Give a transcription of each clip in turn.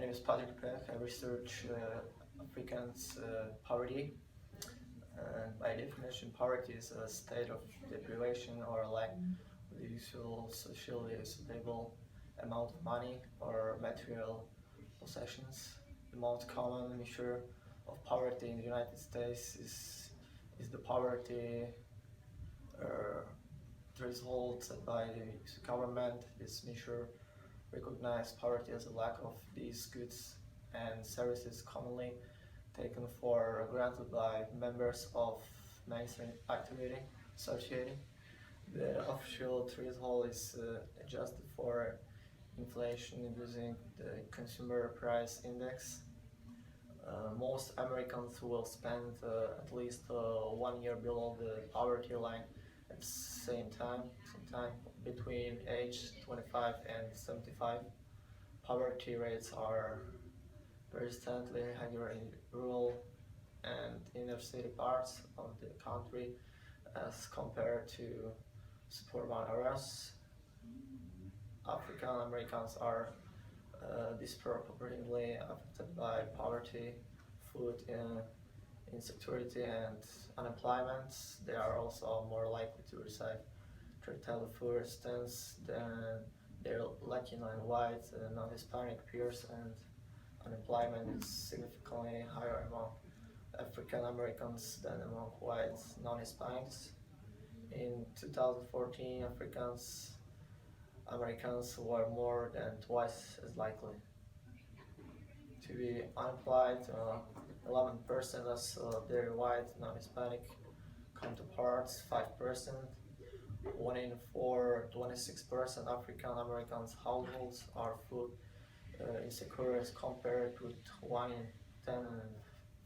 name is Patrick Peck. I research Africans' poverty. By definition, poverty is a state of deprivation or lack of the usual socially acceptable amount of money or material possessions. The most common measure of poverty in the United States is the poverty threshold set by the government. This measure recognizes poverty as a lack of these goods and services commonly taken for granted by members of mainstream activity society. The official threshold is adjusted for inflation using the Consumer Price Index. Most Americans will spend at least 1 year below the poverty line at the same time between age 25 and 75. Poverty rates are persistently higher in rural and inner city parts of the country as compared to suburban areas. African Americans are disproportionately affected by poverty, food insecurity, and unemployment. They are also more likely to receive treatment, for instance, than their Latino and white and non-Hispanic peers, and unemployment is significantly higher among African Americans than among white non-Hispanics. In 2014, Americans were more than twice as likely to be unemployed, 11% as their white non-Hispanic counterparts, 5%. 1 in 4, 26% African Americans households are food insecure as compared with 1 in 10 and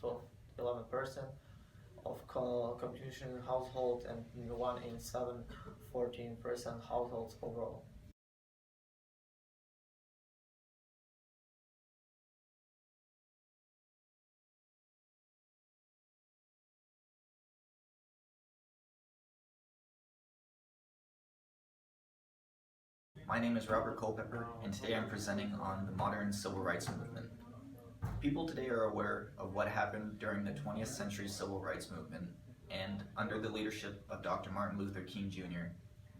12, 11% of Caucasian households and 1 in 7, 14% households overall. My name is Robert Culpepper, and today I'm presenting on the modern civil rights movement. People today are aware of what happened during the 20th century civil rights movement, and under the leadership of Dr. Martin Luther King Jr.,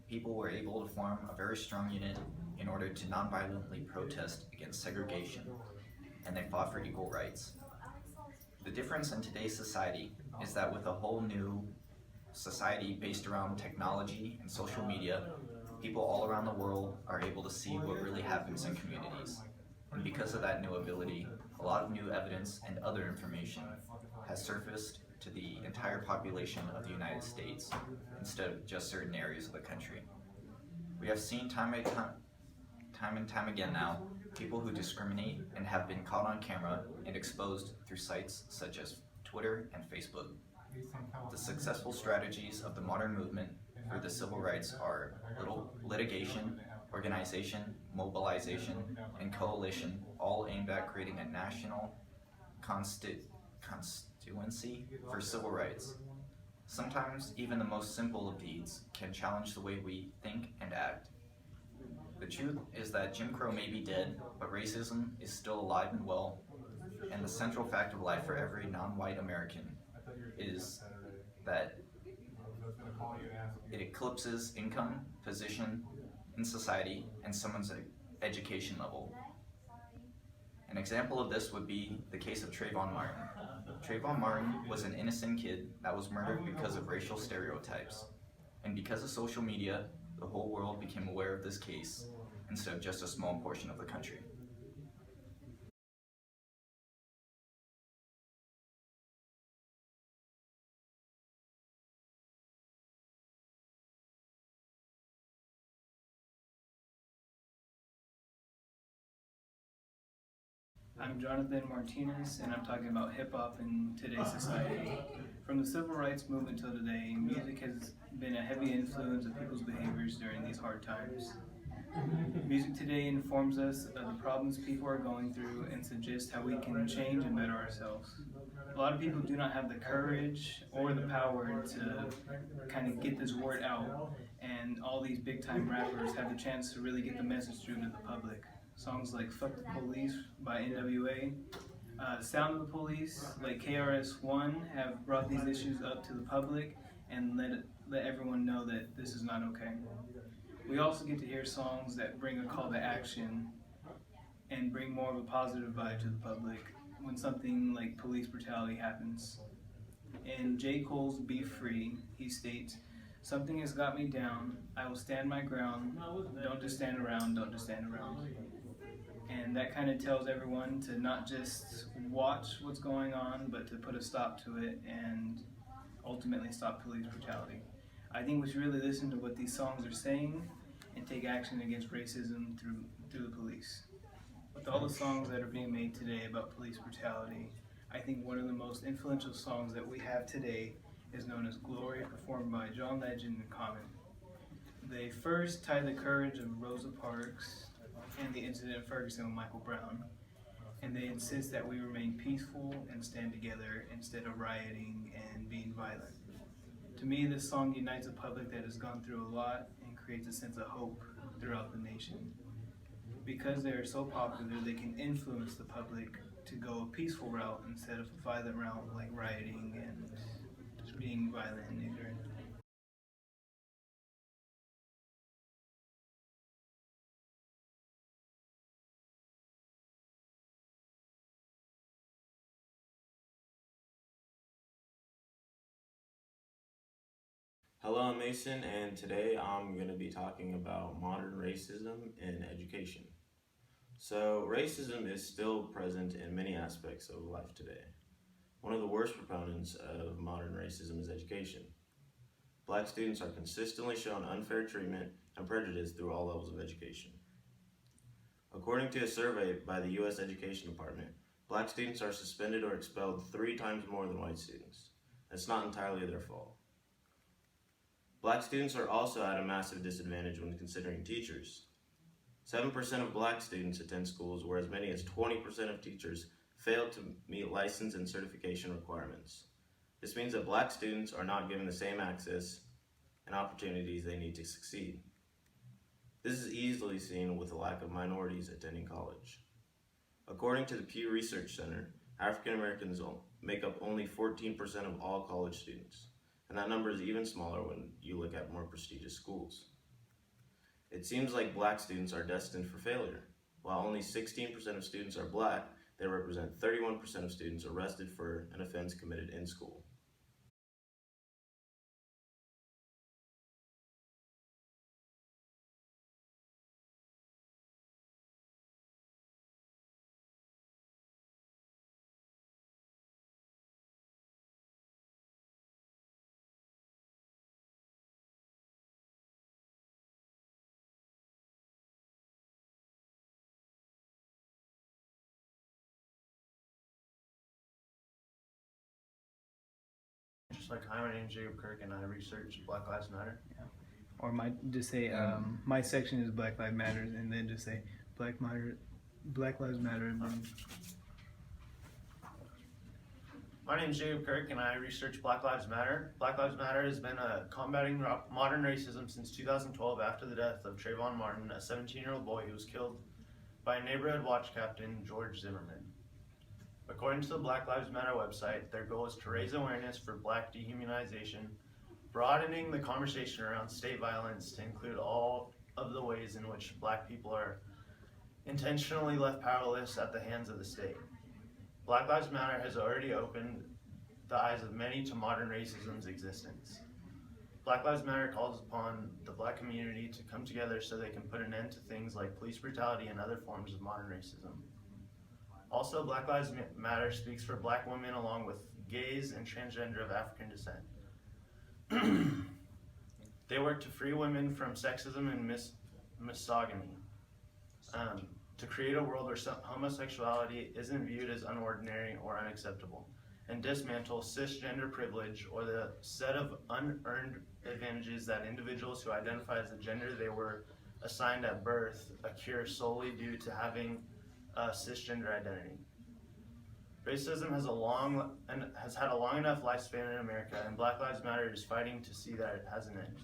people were able to form a very strong unit in order to nonviolently protest against segregation, and they fought for equal rights. The difference in today's society is that with a whole new society based around technology and social media, people all around the world are able to see what really happens in communities. And because of that new ability, a lot of new evidence and other information has surfaced to the entire population of the United States instead of just certain areas of the country. We have seen time and time again now, people who discriminate and have been caught on camera and exposed through sites such as Twitter and Facebook. The successful strategies of the modern movement for the civil rights are litigation, organization, mobilization, and coalition, all aimed at creating a national constituency for civil rights. Sometimes even the most simple of deeds can challenge the way we think and act. The truth is that Jim Crow may be dead, but racism is still alive and well, and the central fact of life for every non-white American is that it eclipses income, position in society, and someone's education level. An example of this would be the case of Trayvon Martin. Trayvon Martin was an innocent kid that was murdered because of racial stereotypes. And because of social media, the whole world became aware of this case instead of just a small portion of the country. I'm Jonathan Martinez, and I'm talking about hip-hop in today's society. From the civil rights movement till today, music has been a heavy influence of people's behaviors during these hard times. Music today informs us of the problems people are going through and suggests how we can change and better ourselves. A lot of people do not have the courage or the power to kind of get this word out, and all these big-time rappers have the chance to really get the message through to the public. songs like Fuck the Police by NWA. Sound of the Police, like KRS-One, have brought these issues up to the public and let everyone know that this is not okay. We also get to hear songs that bring a call to action and bring more of a positive vibe to the public when something like police brutality happens. In J. Cole's Be Free, he states, "Something has got me down. I will stand my ground. Don't just stand around, don't just stand around." And that kind of tells everyone to not just watch what's going on, but to put a stop to it and ultimately stop police brutality. I think we should really listen to what these songs are saying and take action against racism through the police. With all the songs that are being made today about police brutality, I think one of the most influential songs that we have today is known as Glory, performed by John Legend and Common. They first tied the courage of Rosa Parks and the incident in Ferguson with Michael Brown, and they insist that we remain peaceful and stand together instead of rioting and being violent. To me, this song unites a public that has gone through a lot and creates a sense of hope throughout the nation. Because they are so popular, they can influence the public to go a peaceful route instead of a violent route like rioting and just being violent and ignorant. Hello, I'm Mason, and today I'm going to be talking about modern racism in education. So, racism is still present in many aspects of life today. One of the worst proponents of modern racism is education. Black students are consistently shown unfair treatment and prejudice through all levels of education. According to a survey by the U.S. Education Department, black students are suspended or expelled 3 times more than white students. It's not entirely their fault. Black students are also at a massive disadvantage when considering teachers. 7% of black students attend schools where as many as 20% of teachers fail to meet license and certification requirements. This means that black students are not given the same access and opportunities they need to succeed. This is easily seen with the lack of minorities attending college. According to the Pew Research Center, African Americans make up only 14% of all college students. And that number is even smaller when you look at more prestigious schools. It seems like black students are destined for failure. While only 16% of students are black, they represent 31% of students arrested for an offense committed in school. Just like, hi, my name is Jacob Kirk, and I research Black Lives Matter. Or just say, my section is Black Lives Matter, and then just say Black Lives Matter, and then My name is Jacob Kirk, and I research Black Lives Matter. Black Lives Matter has been combating modern racism since 2012 after the death of Trayvon Martin, a 17-year-old boy who was killed by a neighborhood watch captain, George Zimmerman. According to the Black Lives Matter website, their goal is to raise awareness for black dehumanization, broadening the conversation around state violence to include all of the ways in which black people are intentionally left powerless at the hands of the state. Black Lives Matter has already opened the eyes of many to modern racism's existence. Black Lives Matter calls upon the black community to come together so they can put an end to things like police brutality and other forms of modern racism. Also, Black Lives Matter speaks for black women along with gays and transgender of African descent. They work to free women from sexism and misogyny, to create a world where homosexuality isn't viewed as unordinary or unacceptable, and dismantle cisgender privilege or the set of unearned advantages that individuals who identify as the gender they were assigned at birth accrue solely due to having a cisgender identity. Racism has had a long enough lifespan in America, and Black Lives Matter is fighting to see that it has an end.